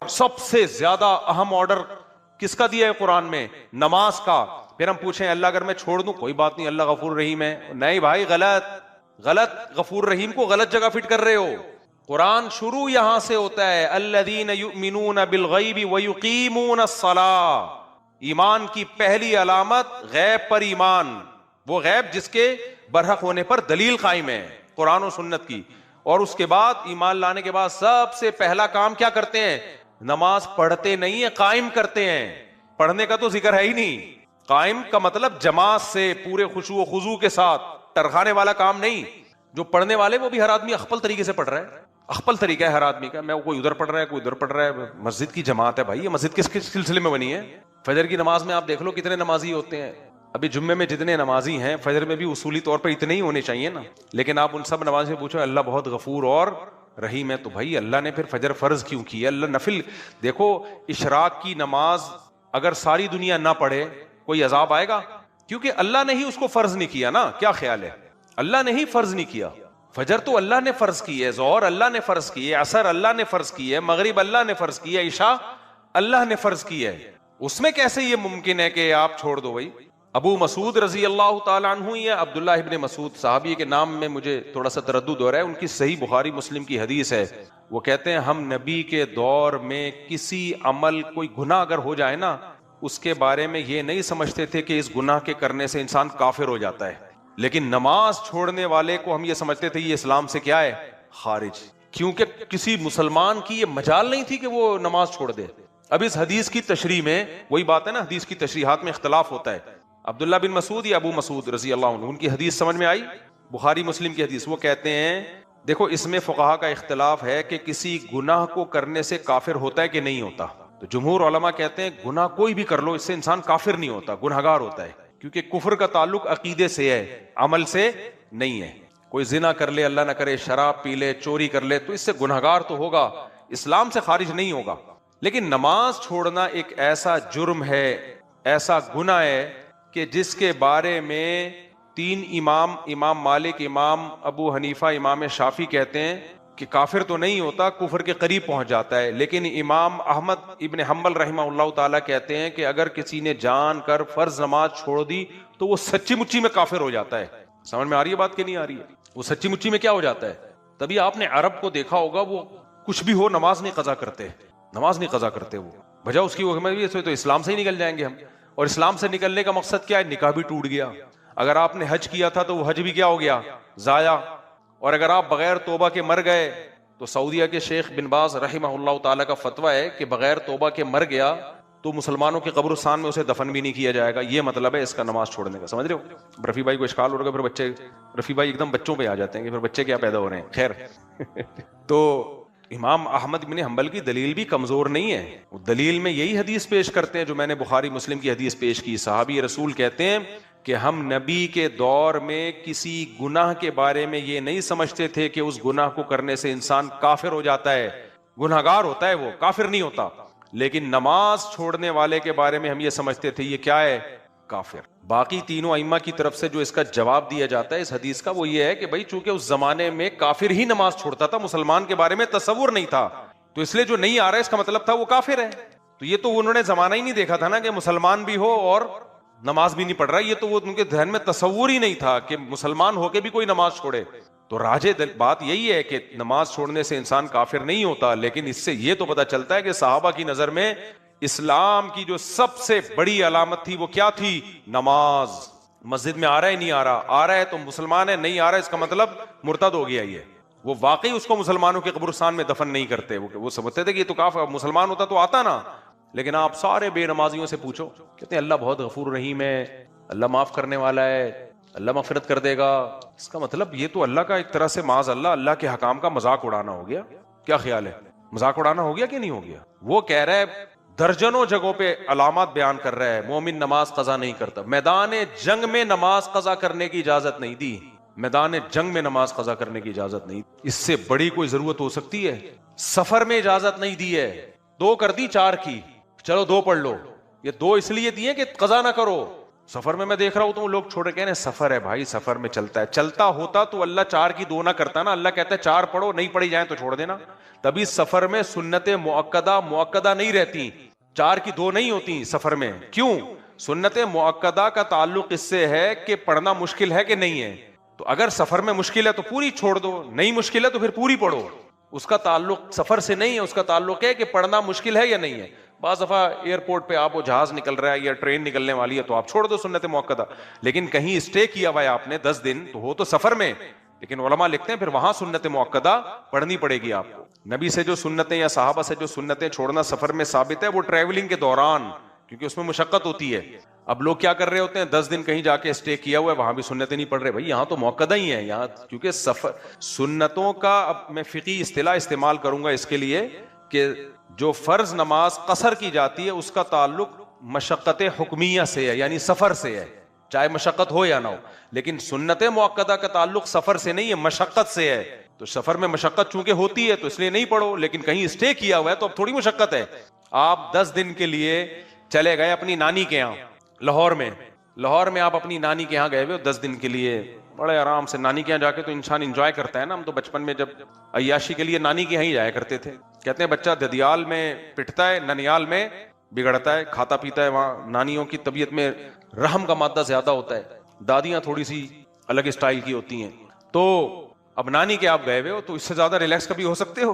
سب سے زیادہ اہم آرڈر کس کا دیا ہے قرآن میں؟ نماز کا. پھر ہم پوچھیں اللہ اگر میں چھوڑ دوں کوئی بات نہیں، اللہ غفور رحیم ہے. نہیں بھائی، غلط. غفور رحیم کو غلط جگہ فٹ کر رہے ہو. قرآن شروع یہاں سے ہوتا ہے، الذین یؤمنون بالغیب ویقیمون الصلاۃ. ایمان کی پہلی علامت غیب پر ایمان، وہ غیب جس کے برحق ہونے پر دلیل قائم ہے قرآن و سنت کی. اور اس کے بعد ایمان لانے کے بعد سب سے پہلا کام کیا کرتے ہیں؟ نماز پڑھتے نہیں ہیں، قائم کرتے ہیں. پڑھنے کا تو ذکر ہے ہی نہیں. قائم کا مطلب جماعت سے پورے خشوع و خضوع کے ساتھ، ٹرخانے والا کام نہیں. جو پڑھنے والے وہ بھی ہر آدمی اخپل طریقے سے پڑھ رہا ہے. اخپل طریقہ ہے ہر آدمی کا، میں کوئی ادھر پڑھ رہا ہے کوئی ادھر پڑھ رہا ہے. مسجد کی جماعت ہے بھائی، یہ مسجد کس سلسلے میں بنی ہے؟ فجر کی نماز میں آپ دیکھ لو کتنے نمازی ہوتے ہیں. ابھی جمعے میں جتنے نمازی ہیں، فجر میں بھی اصولی طور پر اتنے ہی ہونے چاہیے نا. لیکن آپ ان سب نماز سے پوچھو اللہ بہت غفور اور رحیم ہے، تو بھائی اللہ نے پھر فجر فرض کیوں کی ہے؟ اللہ نفل. دیکھو اشراق کی نماز اگر ساری دنیا نہ پڑھے کوئی عذاب آئے گا؟ کیونکہ اللہ نے ہی اس کو فرض نہیں کیا نا. کیا خیال ہے؟ اللہ نے ہی فرض نہیں کیا. فجر تو اللہ نے فرض کی ہے، ظہر اللہ نے فرض کی ہے، عصر اللہ نے فرض کی ہے، مغرب اللہ نے فرض کی ہے، عشاء اللہ نے فرض کی ہے. اس میں کیسے یہ ممکن ہے کہ آپ چھوڑ دو بھائی؟ ابو مسعود رضی اللہ تعالیٰ عنہ یا عبداللہ ابن مسعود صحابی کے نام میں مجھے تھوڑا سا تردد ہو رہا ہے، ان کی صحیح بخاری مسلم کی حدیث ہے. وہ کہتے ہیں ہم نبی کے دور میں کسی عمل کوئی گناہ اگر ہو جائے نا، اس کے بارے میں یہ نہیں سمجھتے تھے کہ اس گناہ کے کرنے سے انسان کافر ہو جاتا ہے، لیکن نماز چھوڑنے والے کو ہم یہ سمجھتے تھے یہ اسلام سے کیا ہے؟ خارج. کیونکہ کسی مسلمان کی یہ مجال نہیں تھی کہ وہ نماز چھوڑ دے. اب اس حدیث کی تشریح میں وہی بات ہے نا، حدیث کی تشریحات میں اختلاف ہوتا ہے. عبداللہ بن مسعود یا ابو مسعود رضی اللہ عنہ، ان کی حدیث سمجھ میں آئی؟ بخاری مسلم کی حدیث. وہ کہتے ہیں دیکھو اس میں فقہا کا اختلاف ہے کہ کسی گناہ کو کرنے سے کافر ہوتا ہے کہ نہیں ہوتا. تو جمہور علماء کہتے ہیں گناہ کوئی بھی کر لو اس سے انسان کافر نہیں ہوتا، گنہگار ہوتا ہے. کیونکہ کفر کا تعلق عقیدے سے ہے، عمل سے نہیں ہے. کوئی زنا کر لے، اللہ نہ کرے، شراب پی لے، چوری کر لے، تو اس سے گنہگار تو ہوگا، اسلام سے خارج نہیں ہوگا. لیکن نماز چھوڑنا ایک ایسا جرم ہے، ایسا گناہ ہے کہ جس کے بارے میں تین امام مالک، امام ابو حنیفہ، امام شافعی کہتے ہیں کہ کافر تو نہیں ہوتا، کفر کے قریب پہنچ جاتا ہے. لیکن امام احمد ابن حنبل رحمہ اللہ تعالیٰ کہتے ہیں کہ اگر کسی نے جان کر فرض نماز چھوڑ دی تو وہ سچی مچی میں کافر ہو جاتا ہے. سمجھ میں آ رہی ہے بات کہ نہیں آ رہی ہے؟ وہ سچی مچی میں کیا ہو جاتا ہے؟ تبھی آپ نے عرب کو دیکھا ہوگا، وہ کچھ بھی ہو نماز نہیں قضا کرتے، نماز نہیں قضا کرتے. وہ وجہ اس کی وہ تو اسلام سے ہی نکل جائیں گے ہم. اور اسلام سے نکلنے کا مقصد کیا ہے؟ نکاح بھی ٹوٹ گیا. اگر آپ نے حج کیا تھا تو وہ حج بھی کیا ہو گیا؟ ضائع. اور اگر آپ بغیر توبہ کے مر گئے تو سعودیہ کے شیخ بن باز رحمہ اللہ تعالیٰ کا فتویٰ ہے کہ بغیر توبہ کے مر گیا تو مسلمانوں کے قبرستان میں اسے دفن بھی نہیں کیا جائے گا. یہ مطلب ہے اس کا نماز چھوڑنے کا. سمجھ رہے ہو؟ رفیع بھائی کو اشکال ہو رہا ہے، پھر بچے رفیع بھائی ایک دم بچوں پہ آ جاتے ہیں کہ پھر بچے کیا پیدا ہو رہے ہیں. خیر تو امام احمد بن حنبل کی دلیل بھی کمزور نہیں ہے. وہ دلیل میں یہی حدیث پیش کرتے ہیں جو میں نے بخاری مسلم کی حدیث پیش کی. صحابی رسول کہتے ہیں کہ ہم نبی کے دور میں کسی گناہ کے بارے میں یہ نہیں سمجھتے تھے کہ اس گناہ کو کرنے سے انسان کافر ہو جاتا ہے، گناہگار ہوتا ہے، وہ کافر نہیں ہوتا. لیکن نماز چھوڑنے والے کے بارے میں ہم یہ سمجھتے تھے یہ کیا ہے؟ کافر. باقی تینوں ائمہ کی طرف سے جو اس کا جواب دیا جاتا ہے اس حدیث کا وہ یہ ہے کہ بھائی چونکہ اس زمانے میں کافر ہی نماز چھوڑتا تھا، مسلمان کے بارے میں تصور نہیں تھا، تو اس لیے جو نہیں آ رہا ہے اس کا مطلب تھا وہ کافر ہے. تو یہ تو انہوں نے زمانہ ہی نہیں دیکھا تھا نا کہ مسلمان بھی ہو اور نماز بھی نہیں پڑھ رہا. یہ تو وہ ان کے ذہن میں تصور ہی نہیں تھا کہ مسلمان ہو کے بھی کوئی نماز چھوڑے. تو راجح بات یہی ہے کہ نماز چھوڑنے سے انسان کافر نہیں ہوتا. لیکن اس سے یہ تو پتہ چلتا ہے کہ صحابہ کی نظر میں اسلام کی جو سب سے بڑی علامت تھی وہ کیا تھی؟ نماز. مسجد میں آ رہا ہے نہیں آ رہا ہے تو مسلمان ہے، نہیں آ رہا ہے اس کا مطلب مرتد ہو گیا. یہ وہ واقعی اس کو مسلمانوں کے قبرستان میں دفن نہیں کرتے. وہ سمجھتے تھے کہ یہ تو کافر، مسلمان ہوتا تو آتا نا. لیکن آپ سارے بے نمازیوں سے پوچھو، کہتے ہیں اللہ بہت غفور رحیم ہے، اللہ معاف کرنے والا ہے، اللہ مغفرت کر دے گا. اس کا مطلب یہ تو اللہ کا ایک طرح سے معاذ اللہ کے حکام کا مذاق اڑانا ہو گیا. کیا خیال ہے؟ مذاق اڑانا ہو گیا کہ نہیں ہو گیا؟ وہ کہہ رہا ہے درجنوں جگہوں پہ علامات بیان کر رہا ہے مومن نماز قضا نہیں کرتا. میدان جنگ میں نماز قضا کرنے کی اجازت نہیں دی، میدان جنگ میں نماز قضا کرنے کی اجازت نہیں. اس سے بڑی کوئی ضرورت ہو سکتی ہے؟ سفر میں اجازت نہیں دی ہے، 2 کر دی 4 کی، چلو 2 پڑھ لو. یہ 2 اس لیے دیے کہ قضا نہ کرو. سفر میں دیکھ رہا ہوں تو لوگ چھوڑ کے سفر ہے بھائی، سفر میں چلتا ہے، چلتا ہوتا تو اللہ 4 کی 2 نہ کرتا نا، اللہ کہتا ہے 4 پڑھو، نہیں پڑھی جائیں تو چھوڑ دینا۔ تبھی سفر میں سنت مؤکدہ نہیں رہتی، 4 کی 2 نہیں ہوتی سفر میں۔ کیوں؟ سنت مؤکدہ کا تعلق اس سے ہے کہ پڑھنا مشکل ہے کہ نہیں ہے، تو اگر سفر میں مشکل ہے تو پوری چھوڑ دو، نہیں مشکل ہے تو پھر پوری پڑھو۔ اس کا تعلق سفر سے نہیں ہے، اس کا تعلق ہے کہ پڑھنا مشکل ہے یا نہیں ہے۔ بعض دفعہ ایئرپورٹ پہ آپ وہ جہاز نکل رہا ہے یا ٹرین نکلنے والی ہے تو آپ چھوڑ دو سنت مؤکدہ، لیکن کہیں اسٹے کیا ہوا ہے آپ نے 10 دن تو ہو تو سفر میں، لیکن علماء لکھتے ہیں پھر وہاں سنت مؤکدہ پڑھنی پڑے گی آپ کو۔ نبی سے جو سنتیں یا صحابہ سے جو سنتیں چھوڑنا سفر میں ثابت ہے وہ ٹریولنگ کے دوران، کیونکہ اس میں مشقت ہوتی ہے۔ اب لوگ کیا کر رہے ہوتے ہیں، 10 دن کہیں جا کے اسٹے کیا ہوا ہے، وہاں بھی سنتیں نہیں پڑھ رہے، بھائی یہاں تو مؤکدہ ہی ہے یہاں، کیونکہ سفر سنتوں کا، اب میں فقہی اصطلاح استعمال کروں گا اس کے لیے کہ جو فرض نماز قصر کی جاتی ہے اس کا تعلق مشقت حکمیہ سے ہے، یعنی سفر سے ہے، چاہے مشقت ہو یا نہ ہو، لیکن سنت مؤکدہ کا تعلق سفر سے نہیں ہے، مشقت سے ہے۔ تو سفر میں مشقت چونکہ ہوتی ہے تو اس لیے نہیں پڑھو، لیکن کہیں اسٹے کیا ہوا ہے تو اب تھوڑی مشقت ہے۔ آپ 10 دن کے لیے چلے گئے اپنی نانی کے یہاں لاہور میں آپ اپنی نانی کے یہاں گئے ہوئے 10 دن کے لیے، بڑے آرام سے نانی کے یہاں جا کے تو انسان انجوائے کرتا ہے نا۔ ہم تو بچپن میں جب عیاشی کے لیے نانی کے یہاں ہی جایا کرتے تھے، کہتے ہیں بچہ ددیال میں پٹتا ہے، ننیال میں بگڑتا ہے، کھاتا پیتا ہے، وہاں نانیوں کی طبیعت میں رحم کا مادہ زیادہ ہوتا ہے، دادیاں تھوڑی سی الگ اسٹائل کی ہوتی ہیں۔ تو اب نانی کے آپ گئے ہوئے ہو تو اس سے زیادہ ریلیکس کبھی ہو سکتے ہو؟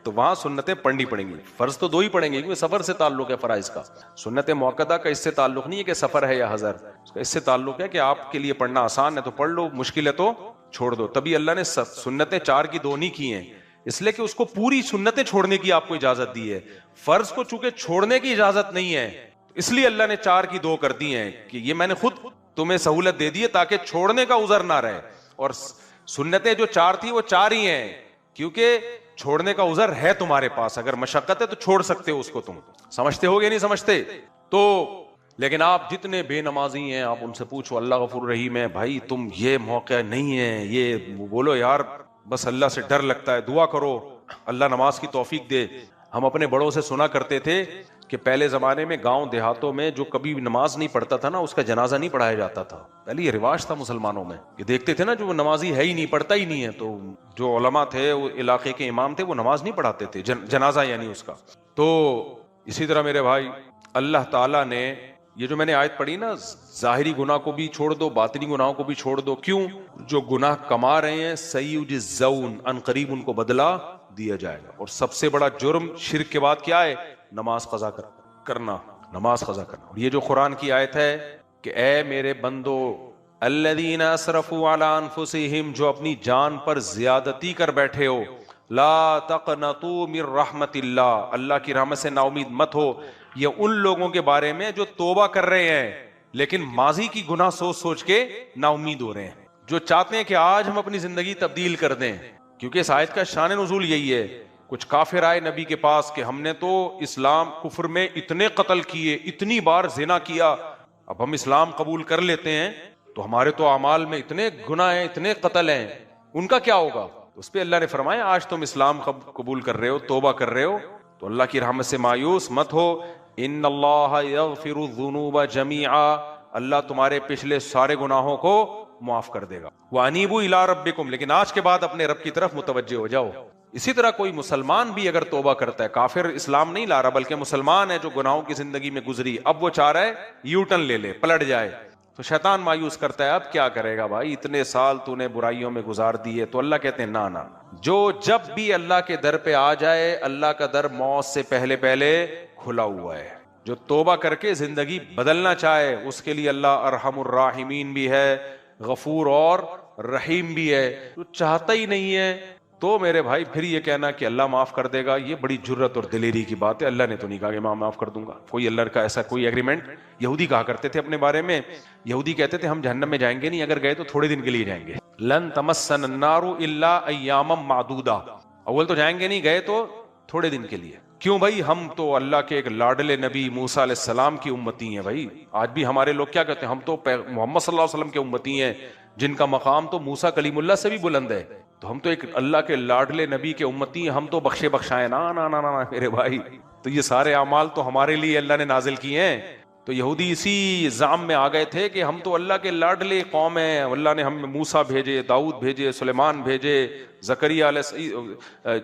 تو وہاں سنتیں پڑھنی پڑیں گی، فرض تو 2 ہی پڑھیں گے کیونکہ سفر سے تعلق ہے فرائض کا۔ سنت مؤکدہ کا اس سے تعلق نہیں ہے کہ سفر ہے یا حضر، اس کا اس سے تعلق ہے کہ آپ کے لیے پڑھنا آسان ہے تو پڑھ لو، مشکل ہے تو چھوڑ دو۔ تبھی اللہ نے سنتیں 4 کی 2 نہیں کی ہیں، اس لیے کہ اس کو پوری سنتیں چھوڑنے کی آپ کو اجازت دی ہے، فرض کو چونکہ چھوڑنے کی اجازت نہیں ہے اس لیے اللہ نے 4 کی 2 کر دی ہیں کہ یہ میں نے خود تمہیں سہولت دے دی ہے تاکہ چھوڑنے کا عذر نہ رہے۔ اور سنتیں جو 4 تھی وہ 4 ہی ہیں کیونکہ چھوڑنے کا عذر ہے تمہارے پاس، اگر مشقت ہے تو چھوڑ سکتے ہو اس کو۔ تم سمجھتے ہو یا نہیں سمجھتے؟ تو لیکن آپ جتنے بے نمازی ہیں آپ ان سے پوچھو، اللہ غفور رحیم ہے، بھائی تم یہ موقع نہیں ہے، یہ بولو یار بس اللہ سے ڈر لگتا ہے، دعا کرو اللہ نماز کی توفیق دے۔ ہم اپنے بڑوں سے سنا کرتے تھے کہ پہلے زمانے میں گاؤں دیہاتوں میں جو کبھی نماز نہیں پڑھتا تھا نا اس کا جنازہ نہیں پڑھایا جاتا تھا، پہلے یہ رواج تھا مسلمانوں میں، یہ دیکھتے تھے نا جو نمازی ہے ہی نہیں، پڑھتا ہی نہیں ہے، تو جو علماء تھے وہ علاقے کے امام تھے وہ نماز نہیں پڑھاتے تھے، جنازہ یعنی اس کا۔ تو اسی طرح میرے بھائی اللہ تعالیٰ نے یہ جو میں نے آیت پڑھی نا، ظاہری گناہ کو بھی چھوڑ دو، باطنی گناہوں کو بھی چھوڑ دو، کیوں؟ جو گناہ کما رہے ہیں سیجزون، ان قریب ان کو بدلہ دیا جائے گا۔ اور سب سے بڑا جرم شرک کے بعد کیا ہے؟ نماز قضا کرنا، نماز قضا کرنا۔ اور یہ جو قرآن کی آیت ہے کہ اے میرے بندو الذین اسرفوا علی انفسہم، جو اپنی جان پر زیادتی کر بیٹھے ہو، لا تقنطوا من رحمت اللہ، اللہ کی رحمت سے نا امید مت ہو۔ یہ ان لوگوں کے بارے میں جو توبہ کر رہے ہیں لیکن ماضی کی گناہ سوچ سوچ کے نا امید ہو رہے ہیں، جو چاہتے ہیں کہ آج ہم اپنی زندگی تبدیل کر دیں، کیونکہ اس آیت کا شان نزول یہی ہے۔ کچھ کافر آئے نبی کے پاس کہ ہم نے تو اسلام کفر میں اتنے قتل کیے، اتنی بار زنا کیا، اب ہم اسلام قبول کر لیتے ہیں تو ہمارے تو اعمال میں اتنے گناہ ہیں، اتنے قتل ہیں، ان کا کیا ہوگا؟ اس پہ اللہ نے فرمایا آج تم اسلام قبول کر رہے ہو، توبہ کر رہے ہو تو اللہ کی رحمت سے مایوس مت ہو۔ ان اللہ یغفر الذنوب جميعا، اللہ تمہارے پچھلے سارے گناہوں کو معاف کر دے گا۔ وانیبوا الی ربکم، لیکن آج کے بعد اپنے رب کی طرف متوجہ ہو جاؤ۔ اسی طرح کوئی مسلمان بھی اگر توبہ کرتا ہے، کافر اسلام نہیں لا رہا بلکہ مسلمان ہے جو گناہوں کی زندگی میں گزری، اب وہ چاہ رہا ہے یو ٹرن لے لے، پلٹ جائے، تو شیطان مایوس کرتا ہے اب کیا کرے گا بھائی، اتنے سال تو نے برائیوں میں گزار دیے۔ تو اللہ کہتے ہیں نہ، جو جب بھی اللہ کے در پہ آ جائے، اللہ کا در موت سے پہلے پہلے کھلا ہوا ہے۔ جو توبہ کر کے زندگی بدلنا چاہے اس کے لیے اللہ ارحم الراحمین بھی ہے، غفور اور رحیم بھی ہے۔ جو چاہتا ہی نہیں ہے تو میرے بھائی پھر یہ کہنا کہ اللہ معاف کر دے گا، یہ بڑی جرت اور دلیری کی بات ہے۔ اللہ نے تو نہیں کہا کہ میں معاف کر دوں گا، کوئی اللہ کا ایسا کوئی ایگریمنٹ۔ یہودی کہا کرتے تھے اپنے بارے میں، یہودی کہتے تھے ہم جہنم میں جائیں گے نہیں، اگر گئے تو تھوڑے دن کے لیے جائیں گے۔ لن تمسن النار الا ایاما معدودہ، اول تو جائیں گے نہیں، گئے تو تھوڑے دن کے لیے۔ کیوں بھائی؟ ہم تو اللہ کے ایک لاڈلے نبی موسیٰ علیہ السلام کی امتی ہیں بھائی۔ آج بھی ہمارے لوگ کیا کہتے ہیں، ہم تو محمد صلی اللہ علیہ وسلم کے امتی ہیں جن کا مقام تو موسیٰ کلیم اللہ سے بھی بلند ہے، تو ہم تو ایک اللہ کے لاڈلے نبی کے امتی ہیں، ہم تو بخشے بخشائے نا نا نا نا میرے بھائی۔ تو یہ سارے اعمال تو ہمارے لیے اللہ نے نازل کیے ہیں، تو یہودی اسی زام میں آ گئے تھے کہ ہم تو اللہ کے لاڈلے قوم ہیں، اللہ نے ہم موسیٰ بھیجے، داؤد بھیجے، سلیمان بھیجے، زکریا علیہ،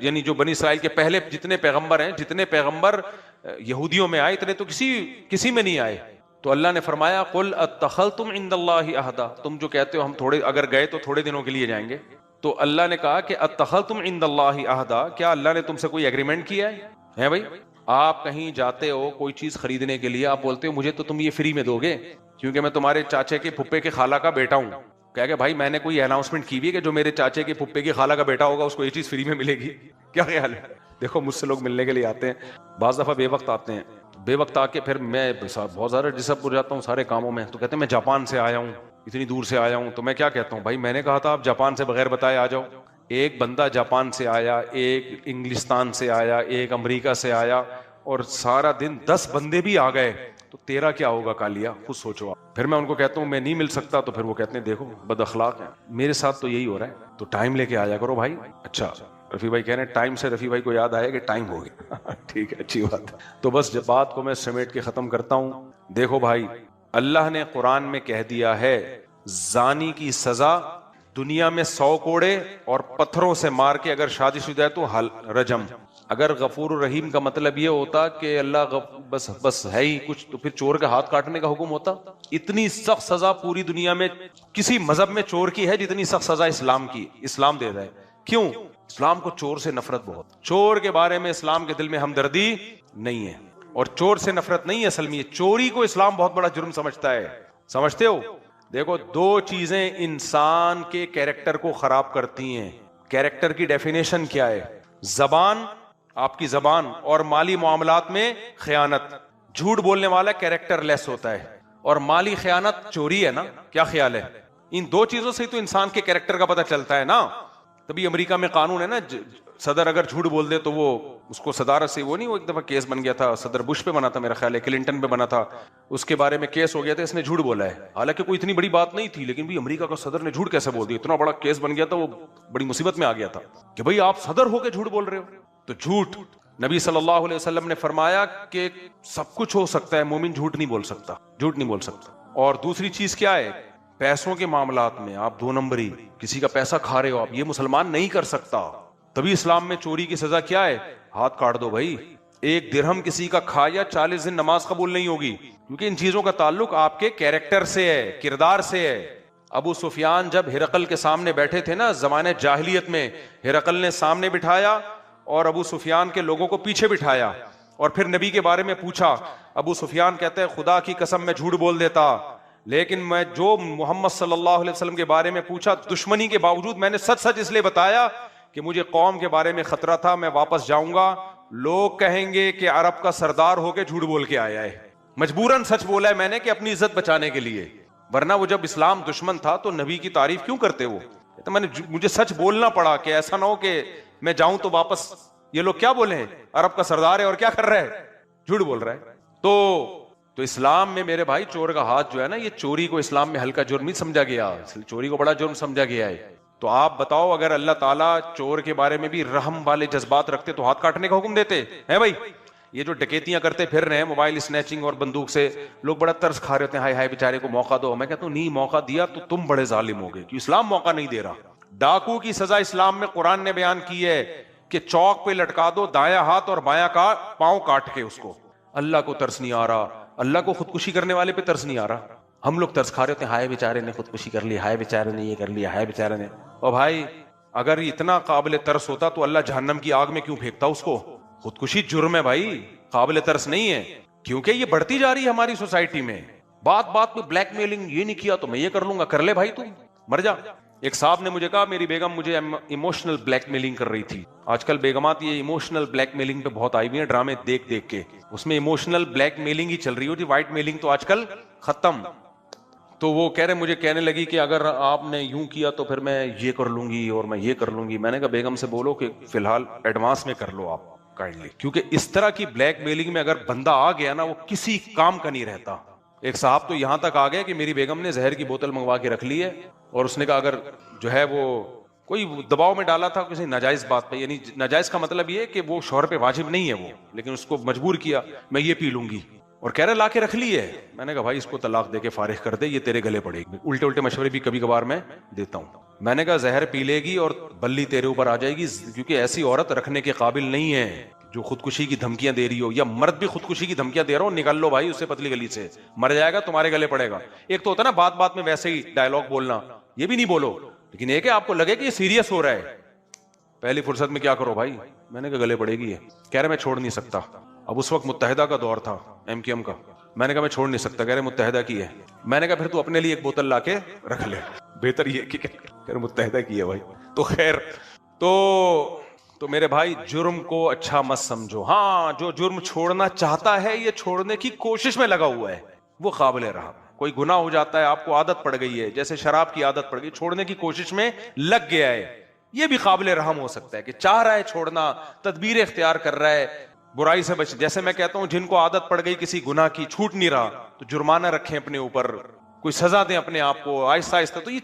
یعنی جو بنی اسرائیل کے پہلے جتنے پیغمبر ہیں، جتنے پیغمبر یہودیوں میں آئے اتنے تو کسی میں نہیں آئے. تو اللہ نے فرمایا قل اتخذتم عند اللہ عہدا، تم جو کہتے ہو ہم تھوڑے اگر گئے تو تھوڑے دنوں کے لیے جائیں گے. تو اللہ نے کہا کہ اتخذتم عند اللہ عہدا، کیا اللہ نے تم سے کوئی ایگریمنٹ کیا ہے بھائی؟ آپ کہیں جاتے ہو کوئی چیز خریدنے کے لیے، آپ بولتے ہو مجھے تو تم یہ فری میں دو گے کیونکہ میں تمہارے چاچے کے پھپھے کے خالہ کا بیٹا ہوں. کہا کہ بھائی میں نے کوئی اناؤنسمنٹ کی ہوئی ہے کہ جو میرے چاچے کے پھپھے کی خالہ کا بیٹا ہوگا اس کو یہ چیز فری میں ملے گی؟ کیا خیال ہے؟ دیکھو مجھ سے لوگ ملنے کے لیے آتے ہیں، بعض دفعہ بے وقت آتے ہیں، بے وقت آ کے پھر میں بہت زیادہ ڈسٹرب ہو جاتا ہوں سارے کاموں میں. تو کہتے ہیں میں جاپان سے آیا ہوں، اتنی دور سے آیا ہوں. تو میں کیا کہتا ہوں، بھائی میں نے کہا تھا آپ جاپان سے بغیر بتائے آ جاؤ. ایک بندہ جاپان سے آیا، ایک انگلستان سے آیا، ایک امریکہ سے آیا، اور سارا دن 10 بندے بھی آ گئے تو تیرا کیا ہوگا کالیا؟ خود سوچو آپ. پھر میں ان کو کہتا ہوں میں نہیں مل سکتا، تو پھر وہ کہتے ہیں دیکھو بد اخلاق ہیں. میرے ساتھ تو یہی ہو رہا ہے، تو ٹائم لے کے آیا کرو بھائی. اچھا رفیع بھائی کہہ رہے ہیں ٹائم سے رفیع بھائی کو یاد آیا کہ ٹائم ہو گیا. ٹھیک ہے، اچھی بات ہے. تو بس جب بات کو میں سمیٹ کے ختم کرتا ہوں. دیکھو بھائی، اللہ نے قرآن میں کہہ دیا ہے زانی کی سزا دنیا میں 100 کوڑے اور پتھروں سے مار کے اگر شادی شدہ ہے تو رجم. اگر غفور الرحیم کا مطلب یہ ہوتا کہ اللہ بس ہے ہی کچھ، تو پھر چور کا ہاتھ کاٹنے کا حکم ہوتا. اتنی سخت سزا پوری دنیا میں کسی مذہب میں چور کی ہے جتنی سخت سزا اسلام کی. اسلام دے رہا ہے. کیوں؟ اسلام کو چور سے نفرت بہت. چور کے بارے میں اسلام کے دل میں ہمدردی نہیں ہے، اور چور سے نفرت نہیں ہے. اصل میں چوری کو اسلام بہت بڑا جرم سمجھتا ہے. سمجھتے ہو؟ دیکھو 2 چیزیں انسان کے کیریکٹر کو خراب کرتی ہیں. کیریکٹر کی ڈیفینیشن کیا ہے؟ زبان، آپ کی زبان، اور مالی معاملات میں خیانت. جھوٹ بولنے والا کیریکٹر لیس ہوتا ہے، اور مالی خیانت چوری ہے نا. کیا خیال ہے؟ ان 2 چیزوں سے تو انسان کے کیریکٹر کا پتہ چلتا ہے نا. تبھی امریکہ میں قانون ہے نا، صدر اگر جھوٹ بول دے تو وہ اس کو صدارت سے، وہ نہیں، وہ ایک دفعہ کیس بن گیا تھا، صدر بش پہ بنا تھا میرا خیال ہے، کلنٹن پہ بنا تھا، اس کے بارے میں کیس ہو گیا تھا اس نے جھوٹ بولا ہے. حالانکہ کوئی اتنی بڑی بات نہیں تھی، لیکن بھی امریکہ کا صدر نے جھوٹ کیسے بول دیا، اتنا بڑا کیس بن گیا تھا، وہ بڑی مصیبت میں آ گیا تھا کہ بھئی آپ صدر ہو کے جھوٹ بول رہے ہو. تو جھوٹ، نبی صلی اللہ علیہ وسلم نے فرمایا کہ سب کچھ ہو سکتا ہے، مومن جھوٹ نہیں بول سکتا، جھوٹ نہیں بول سکتا. اور دوسری چیز کیا ہے؟ پیسوں کے معاملات میں آپ 2 نمبری، کسی کا پیسہ کھا رہے ہو آپ، یہ مسلمان نہیں کر سکتا. تبھی اسلام میں چوری کی سزا کیا ہے؟ ہاتھ کاٹ دو بھائی. 1 درہم کسی کا کھایا 40 دن نماز قبول نہیں ہوگی، کیونکہ ان چیزوں کا تعلق آپ کے کیریکٹر سے ہے، کردار سے ہے. ابو سفیان جب ہرقل کے سامنے بیٹھے تھے نا زمانے جاہلیت میں، ہرقل نے سامنے بٹھایا اور ابو سفیان کے لوگوں کو پیچھے بٹھایا، اور پھر نبی کے بارے میں پوچھا. ابو سفیان کہتے ہیں خدا کی قسم میں جھوٹ بول دیتا، لیکن میں جو محمد صلی اللہ علیہ وسلم کے بارے میں پوچھا دشمنی کے باوجود میں نے سچ اس لیے بتایا کہ مجھے قوم کے بارے میں خطرہ تھا، میں واپس جاؤں گا لوگ کہیں گے کہ عرب کا سردار ہو کے جھوٹ بول کے آیا ہے. مجبوراً سچ بولا ہے میں نے کہ اپنی عزت بچانے کے لیے، ورنہ وہ جب اسلام دشمن تھا تو نبی کی تعریف کیوں کرتے؟ وہ تو مجھے سچ بولنا پڑا کہ ایسا نہ ہو کہ میں جاؤں تو واپس یہ لوگ کیا بولے ہیں عرب کا سردار ہے اور کیا کر رہا ہے، جھوٹ بول رہا ہے. تو اسلام میں میرے بھائی چور کا ہاتھ جو ہے نا، یہ چوری کو اسلام میں ہلکا جرم نہیں سمجھا گیا، چوری کو بڑا جرم سمجھا گیا ہے. تو آپ بتاؤ اگر اللہ تعالیٰ چور کے بارے میں بھی رحم والے جذبات رکھتے تو ہاتھ کاٹنے کا حکم دیتے ہیں بھائی؟ یہ جو ڈکیتیاں کرتے پھر رہے ہیں موبائل اسنیچنگ اور بندوق سے، لوگ بڑا ترس کھا رہے ہوتے ہیں، ہائے ہائے بیچارے کو موقع دو. میں کہتا ہوں نہیں، موقع دیا تو تم بڑے ظالم ہو گئے، کہ اسلام موقع نہیں دے رہا. ڈاکو کی سزا اسلام میں قرآن نے بیان کی ہے کہ چوک پہ لٹکا دو، دایاں ہاتھ اور بایاں کا پاؤں کاٹ کے اس کو. اللہ کو ترس نہیں آ رہا، اللہ کو خودکشی کرنے والے پہ ترس نہیں آ رہا. ہم لوگ ترس کھا رہے ہوتے ہیں، ہائے بیچارے نے خودکشی کر لی، ہائے بیچارے نے یہ کر لیا، ہائے بیچارے نے. اور بھائی اگر اتنا قابل ترس ہوتا تو اللہ جہنم کی آگ میں کیوں پھینکتا اس کو؟ خودکشی جرم ہے بھائی، قابل ترس نہیں ہے، کیونکہ یہ بڑھتی جا رہی ہے ہماری سوسائٹی میں. بات میں بلیک میلنگ، یہ نہیں کیا تو میں یہ کر لوں گا، کر لے بھائی تو مر جا. ایک صاحب نے مجھے کہا میری بیگم مجھے ایموشنل بلیک میلنگ کر رہی تھی. آج کل بیگمات یہ ایموشنل بلیک میلنگ پہ بہت آئی ہوئی ہیں، ڈرامے دیکھ دیکھ کے اس میں ایموشنل بلیک میلنگ ہی چل رہی ہوتی، وائٹ میلنگ تو آج کل ختم. تو وہ مجھے کہنے لگی کہ اگر آپ نے یوں کیا تو پھر میں یہ کر لوں گی اور میں یہ کر لوں گی. میں نے کہا بیگم سے بولو کہ فی الحال ایڈوانس میں کر لو آپ کائنڈلی، کیونکہ اس طرح کی بلیک میلنگ میں اگر بندہ آ گیا نا وہ کسی کام کا نہیں رہتا. ایک صاحب تو یہاں تک آ گئے کہ میری بیگم نے زہر کی بوتل منگوا کے رکھ لی ہے، اور اس نے کہا اگر جو ہے وہ کوئی دباؤ میں ڈالا تھا کسی ناجائز بات پہ، یعنی ناجائز کا مطلب یہ کہ وہ شوہر پہ واجب نہیں ہے وہ، لیکن اس کو مجبور کیا میں یہ پی لوں گی. اور کہہ رہے لا کے رکھ لی ہے. میں نے کہا بھائی اس کو طلاق دے کے فارغ کر دے, یہ تیرے گلے پڑے گی. الٹے الٹے مشورے بھی کبھی کبھار میں دیتا ہوں. میں نے کہا زہر پی لے گی اور بلی تیرے اوپر آ جائے گی, کیونکہ ایسی عورت رکھنے کے قابل نہیں ہے جو خودکشی کی دھمکیاں دے رہی ہو, یا مرد بھی خودکشی کی دھمکیاں دے رہا ہو, نکال لو بھائی اس سے پتلی گلی سے, مر جائے گا تمہارے گلے پڑے گا. ایک تو ہوتا ہے نا بات بات میں ویسے ہی ڈائلگ بولنا, یہ بھی نہیں بولو, لیکن ایک ہے آپ کو لگے کہ یہ سیریس ہو رہا ہے, پہلی فرصت میں کیا کرو بھائی. میں نے کہا گلے پڑے گی. کہہ رہے میں چھوڑ نہیں سکتا. اب اس وقت متحدہ کا دور تھا, ایم کیو ایم کا. میں نے کہا میں چھوڑ نہیں سکتا. کہہ رہے متحدہ کی ہے. میں نے کہا پھر تو اپنے لیے ایک بوتل لا کے رکھ لے, بہتر یہ کہ کہہ رہے متحدہ کی ہے بھائی. تو خیر, تو میرے بھائی جرم کو اچھا مت سمجھو. ہاں جو جرم چھوڑنا چاہتا ہے, یہ چھوڑنے کی کوشش میں لگا ہوا ہے, وہ قابل رحم. کوئی گناہ ہو جاتا ہے, آپ کو عادت پڑ گئی ہے, جیسے شراب کی عادت پڑ گئی, چھوڑنے کی کوشش میں لگ گیا ہے, یہ بھی قابل رحم ہو سکتا ہے کہ چاہ رہا ہے چھوڑنا, تدبیر اختیار کر رہا ہے برائی سے بچ. جیسے میں کہتا ہوں جن کو عادت پڑ گئی کسی گناہ کی, چھوٹ نہیں رہا, تو جرمانہ رکھیں اپنے اوپر, کوئی سزا دیں اپنے آپ کو آہستہ آہستہ. تو یہ